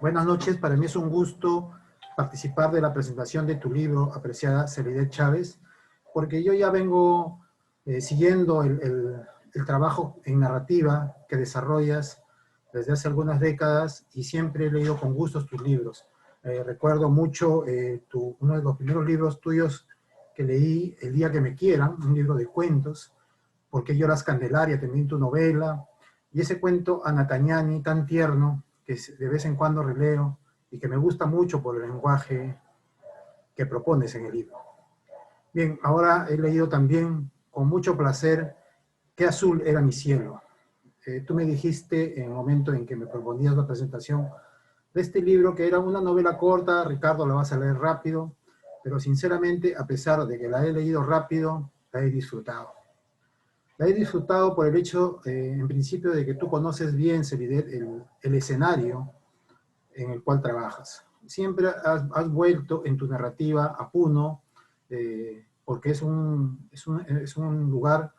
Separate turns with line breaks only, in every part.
Buenas noches, para mí es un gusto participar de la presentación de tu libro, apreciada Celidet Chávez, porque yo ya vengo siguiendo el trabajo en narrativa que desarrollas desde hace algunas décadas y siempre he leído con gusto tus libros. Recuerdo mucho uno de los primeros libros tuyos que leí, El día que me quieran, un libro de cuentos, Porque lloras Candelaria, también tu novela, y ese cuento Anatañani tan tierno, que de vez en cuando releo y que me gusta mucho por el lenguaje que propones en el libro. Bien, ahora he leído también con mucho placer Qué azul era mi cielo. Tú me dijiste en el momento en que me proponías la presentación de este libro que era una novela corta, Ricardo, la vas a leer rápido, pero sinceramente, a pesar de que la he leído rápido, la he disfrutado. La he disfrutado por el hecho, en principio, de que tú conoces bien, Celidet, el escenario en el cual trabajas. Siempre has vuelto en tu narrativa a Puno, porque es un lugar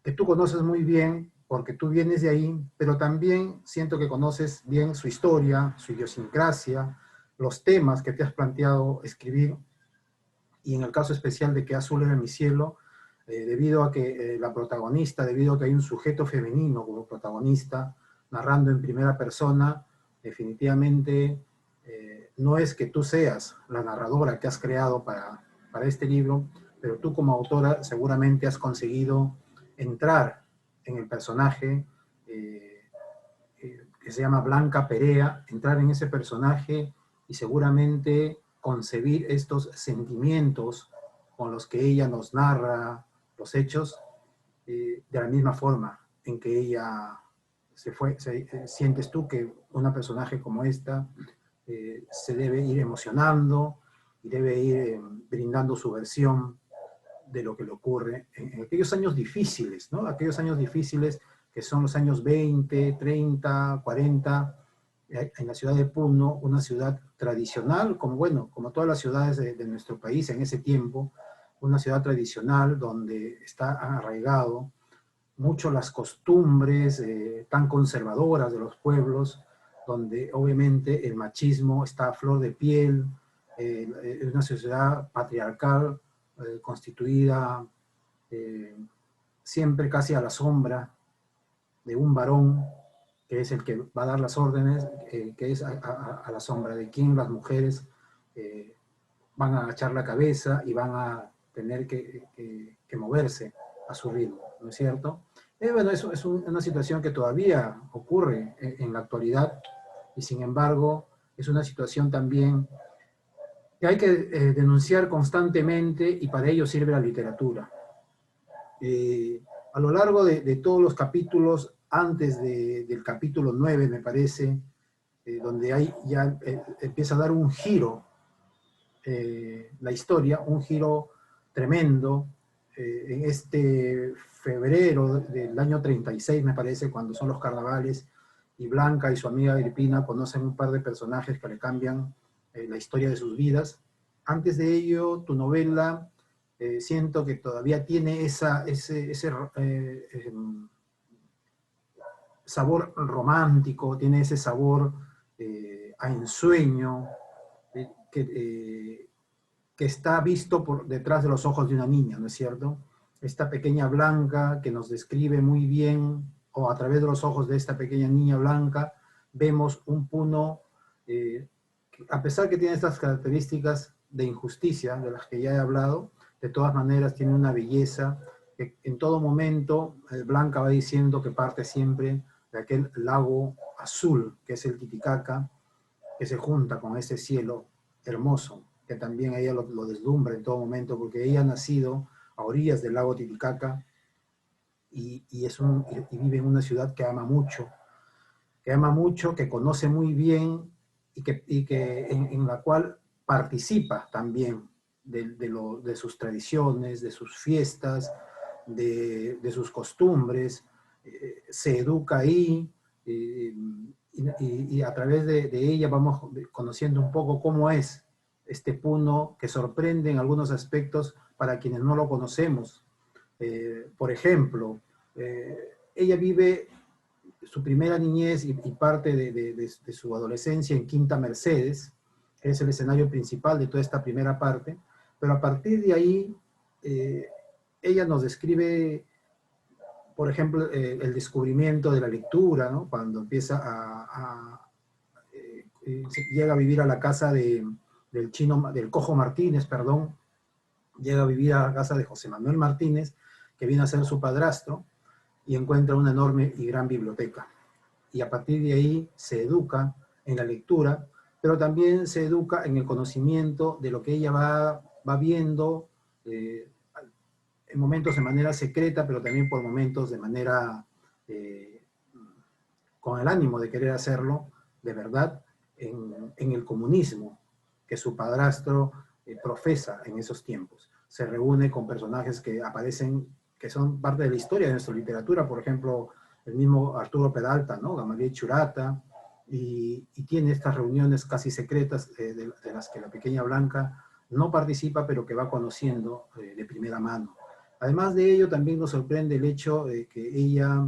que tú conoces muy bien, porque tú vienes de ahí, pero también siento que conoces bien su historia, su idiosincrasia, los temas que te has planteado escribir, y en el caso especial de Que azul era mi cielo, debido a que la protagonista, debido a que hay un sujeto femenino como protagonista, narrando en primera persona, definitivamente no es que tú seas la narradora que has creado para este libro, pero tú como autora seguramente has conseguido entrar en el personaje que se llama Blanca Perea, entrar en ese personaje y seguramente concebir estos sentimientos con los que ella nos narra los hechos de la misma forma en que ella sientes tú que una personaje como esta se debe ir emocionando y debe ir brindando su versión de lo que le ocurre en aquellos años difíciles, ¿no? Aquellos años difíciles que son los años 20, 30, 40, en la ciudad de Puno, una ciudad tradicional, como bueno, como todas las ciudades de nuestro país en ese tiempo, una ciudad tradicional donde está arraigado mucho las costumbres tan conservadoras de los pueblos, donde obviamente el machismo está a flor de piel, es una sociedad patriarcal constituida eh, siempre casi a la sombra de un varón que es el que va a dar las órdenes, que es a la sombra de quien las mujeres eh, van a agachar la cabeza y van a tener que moverse a su ritmo, ¿no es cierto? Bueno, eso es una situación que todavía ocurre en la actualidad y sin embargo es una situación también que hay que denunciar constantemente y para ello sirve la literatura. A lo largo de todos los capítulos, antes del capítulo 9, me parece, donde hay ya empieza a dar un giro la historia, un giro tremendo en este febrero del año 36, me parece, cuando son los carnavales, y Blanca y su amiga Agripina conocen un par de personajes que le cambian la historia de sus vidas. Antes de ello, tu novela, siento que todavía tiene ese sabor romántico, tiene ese sabor a ensueño, que, que está visto por detrás de los ojos de una niña, ¿no es cierto? Esta pequeña Blanca que nos describe muy bien, o a través de los ojos de esta pequeña niña Blanca, vemos un Puno, que a pesar que tiene estas características de injusticia de las que ya he hablado, de todas maneras tiene una belleza que en todo momento Blanca va diciendo que parte siempre de aquel lago azul que es el Titicaca, que se junta con ese cielo hermoso, que también ella lo deslumbra en todo momento, porque ella ha nacido a orillas del lago Titicaca y vive en una ciudad que ama mucho, que conoce muy bien y que en la cual participa también de sus tradiciones, de sus fiestas, de sus costumbres, se educa ahí, eh, y a través de ella vamos conociendo un poco cómo es este Puno, que sorprende en algunos aspectos para quienes no lo conocemos. Por ejemplo, ella vive su primera niñez y parte de su adolescencia en Quinta Mercedes, que es el escenario principal de toda esta primera parte, pero a partir de ahí ella nos describe, por ejemplo, el descubrimiento de la lectura, ¿no? Cuando empieza llega a vivir a la casa del Cojo Martínez, perdón, llega a vivir a la casa de José Manuel Martínez, que viene a ser su padrastro, y encuentra una enorme y gran biblioteca. Y a partir de ahí se educa en la lectura, pero también se educa en el conocimiento de lo que ella va viendo, en momentos de manera secreta, pero también por momentos de manera eh, con el ánimo de querer hacerlo de verdad en el comunismo que su padrastro profesa en esos tiempos. Se reúne con personajes que aparecen, que son parte de la historia de nuestra literatura, por ejemplo, el mismo Arturo Peralta, ¿no? Gamaliel Churata, y tiene estas reuniones casi secretas de las que la pequeña Blanca no participa, pero que va conociendo de primera mano. Además de ello, también nos sorprende el hecho de que ella,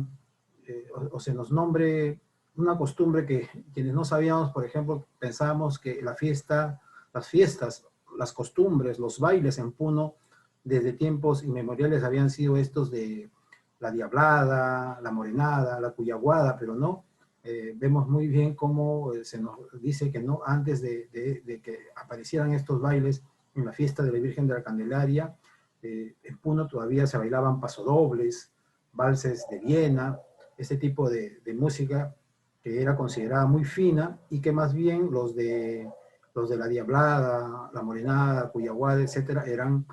o se nos nombre una costumbre que quienes no sabíamos, por ejemplo, pensábamos que las fiestas, las costumbres, los bailes en Puno, desde tiempos inmemoriales habían sido estos de la diablada, la morenada, la cuyaguada, pero no. Vemos muy bien cómo se nos dice que no, antes de que aparecieran estos bailes en la fiesta de la Virgen de la Candelaria, en Puno todavía se bailaban pasodobles, valses de Viena, este tipo de música que era considerada muy fina y que más bien los de la diablada, la morenada, cuyaguada, etcétera, eran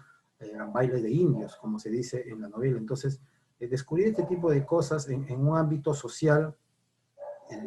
bailes de indios, como se dice en la novela. Entonces, descubrir este tipo de cosas en un ámbito social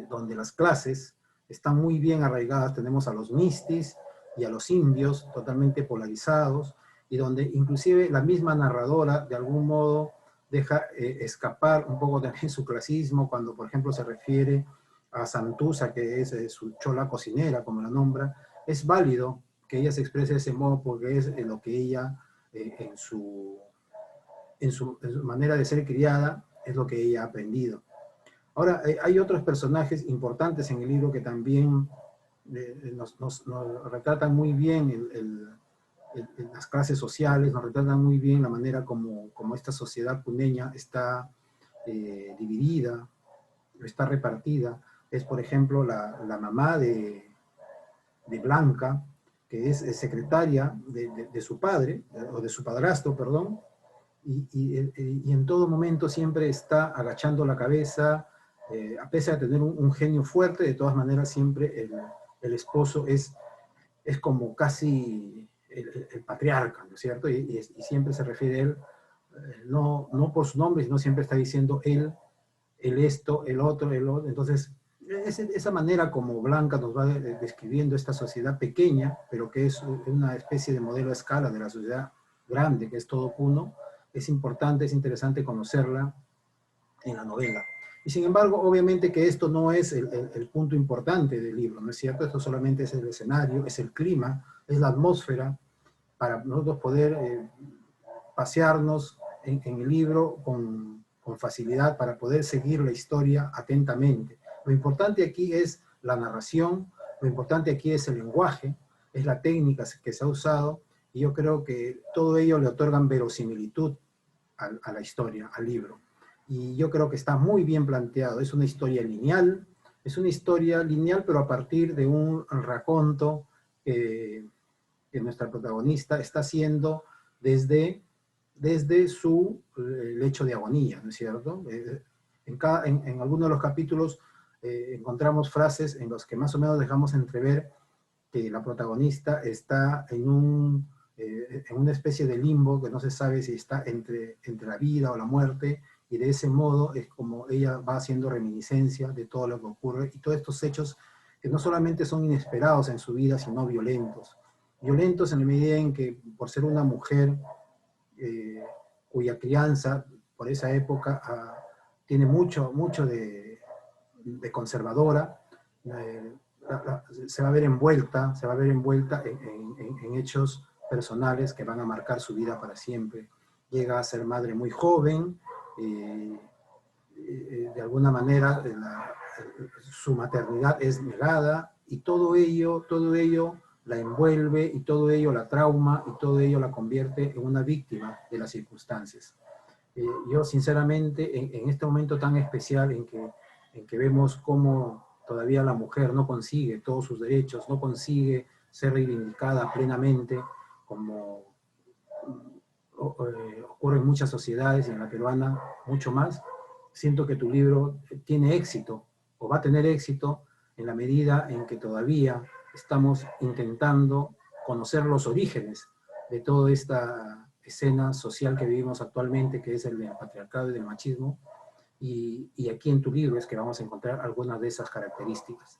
donde las clases están muy bien arraigadas, tenemos a los mistis y a los indios totalmente polarizados, y donde inclusive la misma narradora de algún modo deja escapar un poco también su clasismo cuando, por ejemplo, se refiere a Santuza, que es su chola cocinera, como la nombra. Es válido que ella se exprese de ese modo porque es lo que ella, en su manera de ser criada, es lo que ella ha aprendido. Ahora, hay otros personajes importantes en el libro que también nos retratan muy bien las clases sociales, nos retratan muy bien la manera como esta sociedad puneña está dividida, está repartida. Es, por ejemplo, la mamá de Blanca, que es secretaria de su padre, o de su padrastro, perdón, y en todo momento siempre está agachando la cabeza, a pesar de tener un genio fuerte, de todas maneras siempre el esposo es como casi el patriarca, ¿no es cierto? Y siempre se refiere a él, no por su nombre, sino siempre está diciendo él, el esto, el otro, el otro. Entonces, esa manera como Blanca nos va describiendo esta sociedad pequeña, pero que es una especie de modelo a escala de la sociedad grande, que es todo Puno, es importante, es interesante conocerla en la novela. Y sin embargo, obviamente que esto no es el punto importante del libro, ¿no es cierto? Esto solamente es el escenario, es el clima, es la atmósfera, para nosotros poder pasearnos en el libro con facilidad, para poder seguir la historia atentamente. Lo importante aquí es la narración, lo importante aquí es el lenguaje, es la técnica que se ha usado, y yo creo que todo ello le otorgan verosimilitud a la historia, al libro. Y yo creo que está muy bien planteado. Es una historia lineal, pero a partir de un raconto que nuestra protagonista está haciendo desde su lecho de agonía, ¿no es cierto? En algunos de los capítulos encontramos frases en las que más o menos dejamos entrever que la protagonista está en una especie de limbo, que no se sabe si está entre la vida o la muerte, y de ese modo es como ella va haciendo reminiscencia de todo lo que ocurre, y todos estos hechos que no solamente son inesperados en su vida, sino violentos. Violentos en la medida en que, por ser una mujer cuya crianza, por esa época, tiene mucho de conservadora, se va a ver envuelta en hechos personales que van a marcar su vida para siempre. Llega a ser madre muy joven, de alguna manera su maternidad es negada, y todo ello la envuelve, y todo ello la trauma, y todo ello la convierte en una víctima de las circunstancias. Yo sinceramente, en este momento tan especial en que vemos cómo todavía la mujer no consigue todos sus derechos, no consigue ser reivindicada plenamente, como ocurre en muchas sociedades y en la peruana mucho más, siento que tu libro tiene éxito, o va a tener éxito, en la medida en que todavía estamos intentando conocer los orígenes de toda esta escena social que vivimos actualmente, que es el del patriarcado y del machismo, y aquí en tu libro es que vamos a encontrar algunas de esas características.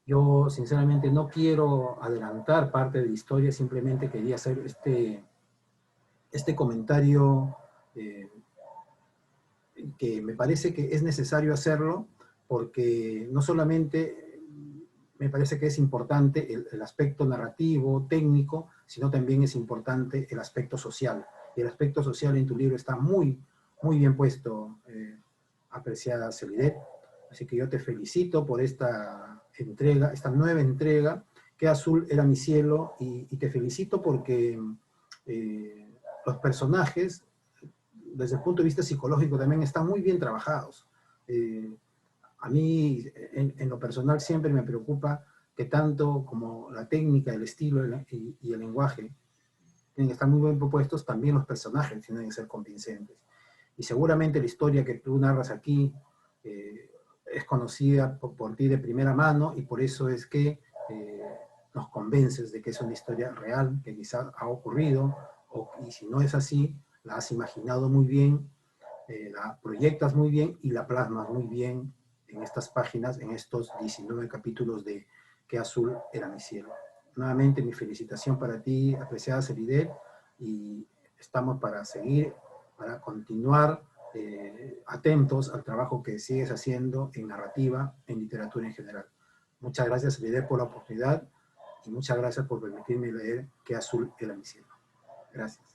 Yo sinceramente no quiero adelantar parte de la historia, simplemente quería hacer este comentario, eh, que me parece que es necesario hacerlo, porque no solamente me parece que es importante el aspecto narrativo, técnico, sino también es importante el aspecto social. Y el aspecto social en tu libro está muy, muy bien puesto, apreciada Celidet. Así que yo te felicito por esta entrega, esta nueva entrega, Qué azul era mi cielo, y te felicito porque los personajes, desde el punto de vista psicológico, también están muy bien trabajados. Eh, a mí, en lo personal, siempre me preocupa que tanto como la técnica, el estilo y el lenguaje tienen que estar muy bien propuestos, también los personajes tienen que ser convincentes. Y seguramente la historia que tú narras aquí es conocida por ti de primera mano, y por eso es que nos convences de que es una historia real, que quizás ha ocurrido, y si no es así, la has imaginado muy bien, la proyectas muy bien y la plasmas muy bien en estas páginas, en estos 19 capítulos de Qué azul era mi cielo. Nuevamente mi felicitación para ti, apreciada Celidet, y estamos para seguir, para continuar atentos al trabajo que sigues haciendo en narrativa, en literatura en general. Muchas gracias, Celidet, por la oportunidad, y muchas gracias por permitirme leer Qué azul era mi cielo. Gracias.